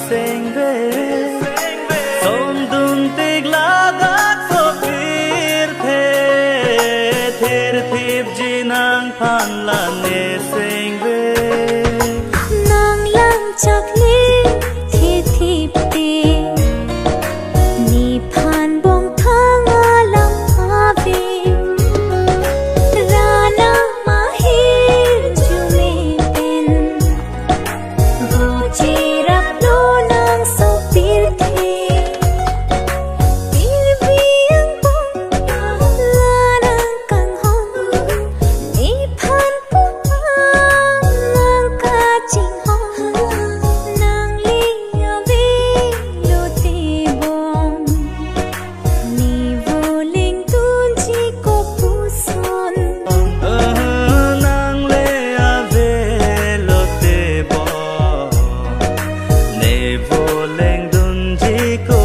sing ve som dun tig lagat so pir ther thip jinang phan la ne sing ve nang lang chak ni thi thip ti ni phan bong thang alam ave rana mahir jume pen go chi rap lo nang so pir the pir biang bong la nang kang hong ni phan pu nang ka ching hong nang li ave lo ti bong ni vô linh tun chi ko pu son nang le ave lo te bo ne vô leng dun ji ko